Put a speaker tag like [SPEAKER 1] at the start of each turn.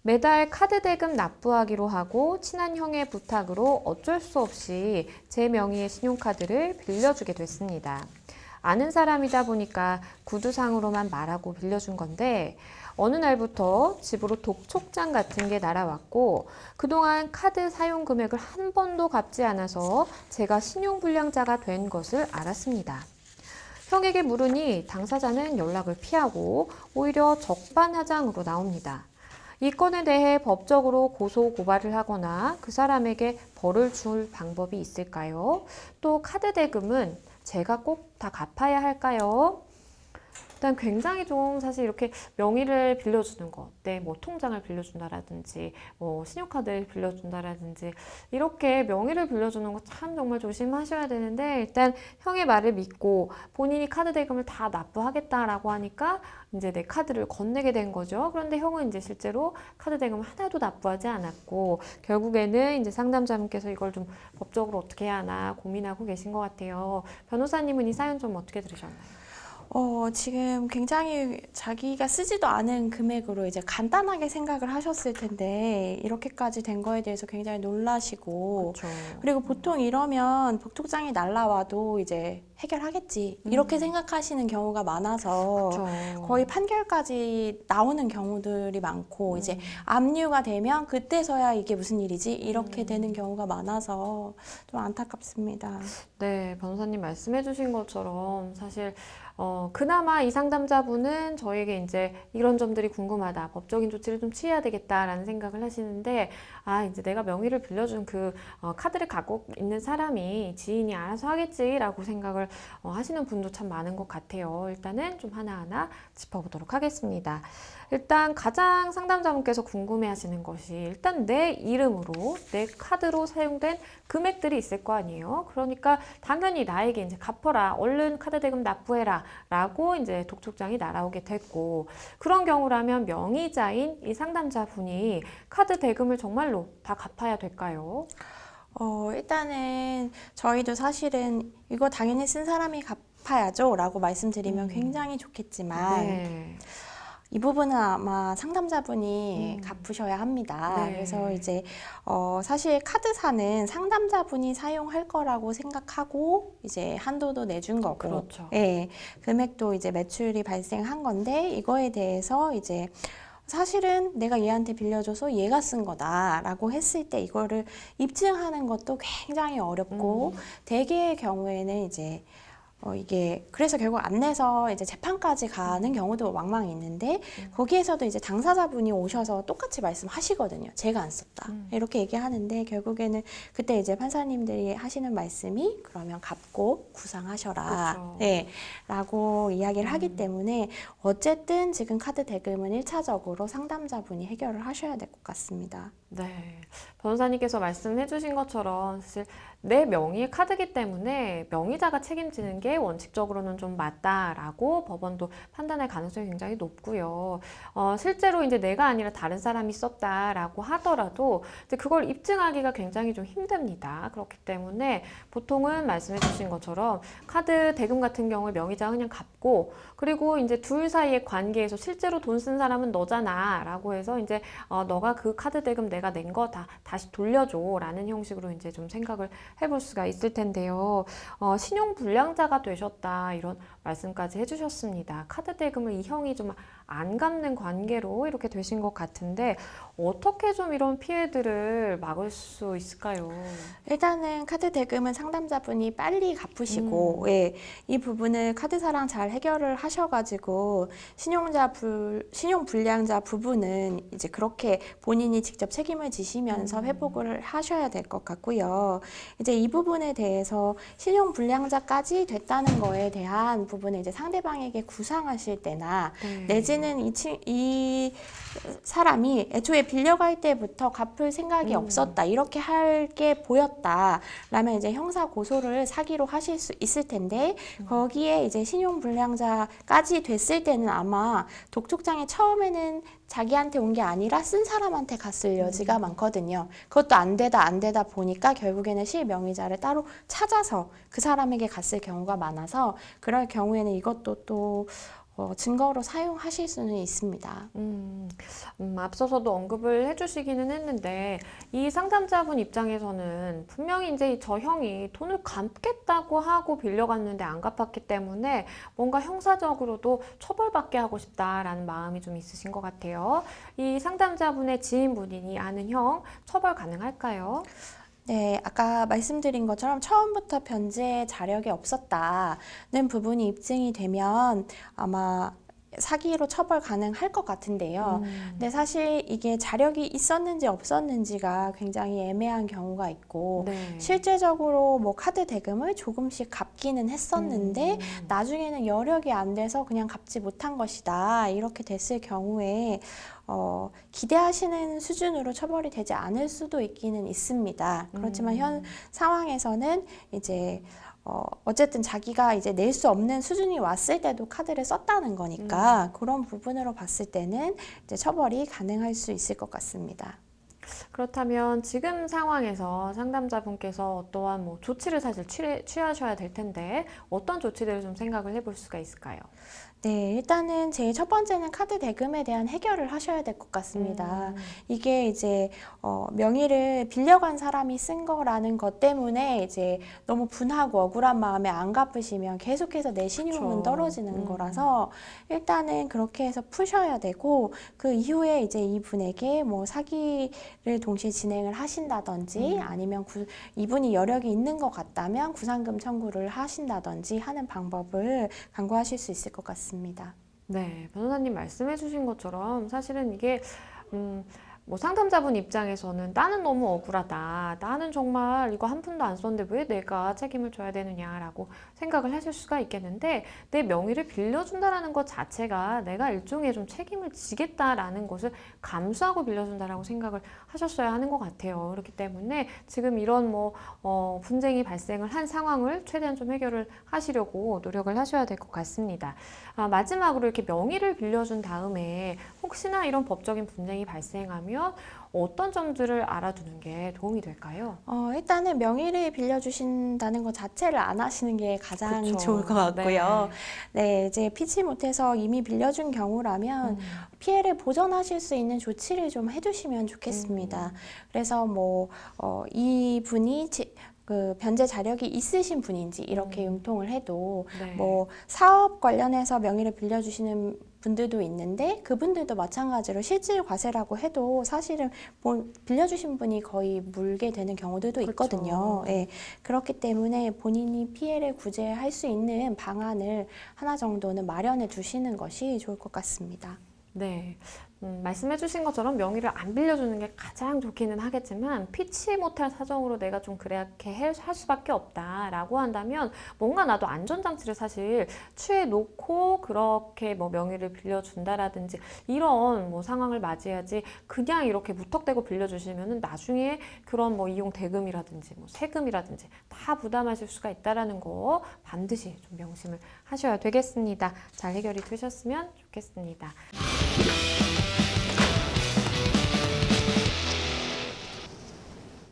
[SPEAKER 1] 매달 카드 대금 납부하기로 하고 친한 형의 부탁으로 어쩔 수 없이 제 명의의 신용카드를 빌려주게 됐습니다. 아는 사람이다 보니까 구두상으로만 말하고 빌려준 건데 어느 날부터 집으로 독촉장 같은 게 날아왔고 그동안 카드 사용 금액을 한 번도 갚지 않아서 제가 신용불량자가 된 것을 알았습니다. 형에게 물으니 당사자는 연락을 피하고 오히려 적반하장으로 나옵니다. 이 건에 대해 법적으로 고소 고발을 하거나 그 사람에게 벌을 줄 방법이 있을까요? 또 카드 대금은 제가 꼭 다 갚아야 할까요? 일단 굉장히 좀 사실 이렇게 명의를 빌려주는 것, 뭐 통장을 빌려준다라든지, 뭐 신용카드를 빌려준다라든지 이렇게 명의를 빌려주는 거 참 정말 조심하셔야 되는데 일단 형의 말을 믿고 본인이 카드 대금을 다 납부하겠다라고 하니까 이제 내 카드를 건네게 된 거죠. 그런데 형은 이제 실제로 카드 대금을 하나도 납부하지 않았고 결국에는 이제 상담자분께서 이걸 좀 법적으로 어떻게 해야 하나 고민하고 계신 것 같아요. 변호사님은 이 사연 좀 어떻게 들으셨나요?
[SPEAKER 2] 지금 굉장히 자기가 쓰지도 않은 금액으로 이제 간단하게 생각을 하셨을 텐데, 이렇게까지 된 거에 대해서 굉장히 놀라시고,
[SPEAKER 1] 그렇죠.
[SPEAKER 2] 그리고 보통 이러면 복tuk장이 날라와도 이제 해결하겠지, 이렇게 생각하시는 경우가 많아서
[SPEAKER 1] 그렇죠.
[SPEAKER 2] 거의 판결까지 나오는 경우들이 많고, 이제 압류가 되면 그때서야 이게 무슨 일이지? 이렇게 되는 경우가 많아서 좀 안타깝습니다.
[SPEAKER 1] 네, 변호사님 말씀해 주신 것처럼 사실 그나마 이 상담자분은 저에게 이제 이런 점들이 궁금하다, 법적인 조치를 좀 취해야 되겠다라는 생각을 하시는데, 이제 내가 명의를 빌려준 그 카드를 갖고 있는 사람이 지인이 알아서 하겠지라고 생각을 하시는 분도 참 많은 것 같아요. 일단은 좀 하나하나 짚어보도록 하겠습니다. 일단 가장 상담자분께서 궁금해하시는 것이 일단 내 이름으로 내 카드로 사용된 금액들이 있을 거 아니에요. 그러니까 당연히 나에게 이제 갚아라, 얼른 카드 대금 납부해라 라고 이제 독촉장이 날아오게 됐고, 그런 경우라면 명의자인 이 상담자분이 카드 대금을 정말로 다 갚아야 될까요?
[SPEAKER 2] 일단은 저희도 사실은 이거 당연히 쓴 사람이 갚아야죠 라고 말씀드리면 굉장히 좋겠지만,
[SPEAKER 1] 네.
[SPEAKER 2] 이 부분은 아마 상담자분이 갚으셔야 합니다.
[SPEAKER 1] 네.
[SPEAKER 2] 그래서 이제 사실 카드사는 상담자분이 사용할 거라고 생각하고 이제 한도도 내준 거고,
[SPEAKER 1] 그렇죠.
[SPEAKER 2] 예, 금액도 이제 매출이 발생한 건데, 이거에 대해서 이제 사실은 내가 얘한테 빌려줘서 얘가 쓴 거다라고 했을 때 이거를 입증하는 것도 굉장히 어렵고, 대개의 경우에는 이제 이게 그래서 결국 안 내서 이제 재판까지 가는 경우도 왕왕 있는데, 거기에서도 이제 당사자분이 오셔서 똑같이 말씀하시거든요. 제가 안 썼다, 이렇게 얘기하는데, 결국에는 그때 이제 판사님들이 하시는 말씀이 그러면 갚고 구상하셔라,
[SPEAKER 1] 그렇죠.
[SPEAKER 2] 네, 라고 이야기를 하기 때문에 어쨌든 지금 카드 대금은 1차적으로 상담자분이 해결을 하셔야 될 것 같습니다.
[SPEAKER 1] 네, 변호사님께서 말씀해 주신 것처럼 사실 내 명의의 카드기 때문에 명의자가 책임지는 게 원칙적으로는 좀 맞다라고 법원도 판단할 가능성이 굉장히 높고요. 실제로 이제 내가 아니라 다른 사람이 썼다라고 하더라도 이제 그걸 입증하기가 굉장히 좀 힘듭니다. 그렇기 때문에 보통은 말씀해 주신 것처럼 카드 대금 같은 경우에 명의자가 그냥 갚고, 그리고 이제 둘 사이의 관계에서 실제로 돈 쓴 사람은 너잖아 라고 해서 이제 너가 그 카드 대금 내가 낸 거 다시 돌려줘 라는 형식으로 이제 좀 생각을 해볼 수가 있을 텐데요. 신용불량자가 되셨다 이런 말씀까지 해주셨습니다. 카드 대금을 이 형이 좀 안 갚는 관계로 이렇게 되신 것 같은데 어떻게 좀 이런 피해들을 막을 수 있을까요?
[SPEAKER 2] 일단은 카드 대금은 상담자분이 빨리 갚으시고, 예, 이 부분을 카드사랑 잘 해결을 하셔가지고 신용불량자 부분은 이제 그렇게 본인이 직접 책임을 지시면서 회복을 하셔야 될 것 같고요. 이제 이 부분에 대해서 신용불량자까지 됐다는 거에 대한 부분을 이제 상대방에게 구상하실 때나, 내지는 이 사람이 애초에 빌려갈 때부터 갚을 생각이 없었다, 이렇게 할 게 보였다 라면 이제 형사 고소를 사기로 하실 수 있을 텐데, 거기에 이제 신용불량자까지 됐을 때는 아마 독촉장이 처음에는 자기한테 온 게 아니라 쓴 사람한테 갔을 여지가 많거든요. 그것도 안 되다 보니까 결국에는 실명의자를 따로 찾아서 그 사람에게 갔을 경우가 많아서, 그럴 경우에는 이것도 또 증거로 사용하실 수는 있습니다.
[SPEAKER 1] 앞서서도 언급을 해주시기는 했는데 이 상담자분 입장에서는 분명히 이제 저 형이 돈을 갚겠다고 하고 빌려갔는데 안 갚았기 때문에 뭔가 형사적으로도 처벌받게 하고 싶다라는 마음이 좀 있으신 것 같아요. 이 상담자분의 지인분이니 아는 형 처벌 가능할까요?
[SPEAKER 2] 네, 아까 말씀드린 것처럼 처음부터 변제 자력이 없었다는 부분이 입증이 되면 아마 사기로 처벌 가능할 것 같은데요. 근데 사실 이게 자력이 있었는지 없었는지가 굉장히 애매한 경우가 있고,
[SPEAKER 1] 네.
[SPEAKER 2] 실제적으로 뭐 카드 대금을 조금씩 갚기는 했었는데, 나중에는 여력이 안 돼서 그냥 갚지 못한 것이다. 이렇게 됐을 경우에, 기대하시는 수준으로 처벌이 되지 않을 수도 있기는 있습니다. 그렇지만 현 상황에서는 이제 어쨌든 자기가 이제 낼 수 없는 수준이 왔을 때도 카드를 썼다는 거니까 그런 부분으로 봤을 때는 이제 처벌이 가능할 수 있을 것 같습니다.
[SPEAKER 1] 그렇다면 지금 상황에서 상담자분께서 어떠한 뭐 조치를 사실 취하셔야 될 텐데 어떤 조치들을 좀 생각을 해볼 수가 있을까요?
[SPEAKER 2] 네, 일단은 제일 첫 번째는 카드 대금에 대한 해결을 하셔야 될 것 같습니다. 이게 이제 명의를 빌려간 사람이 쓴 거라는 것 때문에 이제 너무 분하고 억울한 마음에 안 갚으시면 계속해서 내 신용은
[SPEAKER 1] 그렇죠.
[SPEAKER 2] 떨어지는 거라서 일단은 그렇게 해서 푸셔야 되고 그 이후에 이제 이분에게 뭐 사기를 동시에 진행을 하신다든지 아니면 이분이 여력이 있는 것 같다면 구상금 청구를 하신다든지 하는 방법을 강구하실 수 있을 것 같습니다.
[SPEAKER 1] 네, 변호사님 말씀해 주신 것처럼 사실은 이게 뭐 상담자분 입장에서는 나는 너무 억울하다. 나는 정말 이거 한 푼도 안 썼는데 왜 내가 책임을 져야 되느냐라고 생각을 하실 수가 있겠는데 내 명의를 빌려준다라는 것 자체가 내가 일종의 좀 책임을 지겠다라는 것을 감수하고 빌려준다라고 생각을 하셨어야 하는 것 같아요. 그렇기 때문에 지금 이런 분쟁이 발생을 한 상황을 최대한 좀 해결을 하시려고 노력을 하셔야 될 것 같습니다. 마지막으로 이렇게 명의를 빌려준 다음에 혹시나 이런 법적인 분쟁이 발생하면 어떤 점들을 알아두는 게 도움이 될까요?
[SPEAKER 2] 일단은 명의를 빌려주신다는 것 자체를 안 하시는 게 가장
[SPEAKER 1] 그쵸.
[SPEAKER 2] 좋을 것 같고요. 네, 이제 피치 못해서 이미 빌려준 경우라면 피해를 보전하실 수 있는 조치를 좀 해주시면 좋겠습니다. 그래서 이분이 그 변제 자력이 있으신 분인지 이렇게 융통을 해도
[SPEAKER 1] 네.
[SPEAKER 2] 뭐 사업 관련해서 명의를 빌려주시는 분들도 있는데 그분들도 마찬가지로 실질 과세라고 해도 사실은 뭐 빌려주신 분이 거의 물게 되는 경우들도 있거든요. 예, 그렇기 때문에 본인이 피해를 구제할 수 있는 방안을 하나 정도는 마련해 두시는 것이 좋을 것 같습니다.
[SPEAKER 1] 네. 말씀해 주신 것처럼 명의를 안 빌려주는 게 가장 좋기는 하겠지만 피치 못할 사정으로 내가 좀 그렇게 할 수밖에 없다라고 한다면 뭔가 나도 안전장치를 사실 취해 놓고 그렇게 뭐 명의를 빌려준다라든지 이런 뭐 상황을 맞이해야지 그냥 이렇게 무턱대고 빌려주시면은 나중에 그런 뭐 이용 대금이라든지 뭐 세금이라든지 다 부담하실 수가 있다라는 거 반드시 좀 명심을 하셔야 되겠습니다. 잘 해결이 되셨으면 좋겠습니다.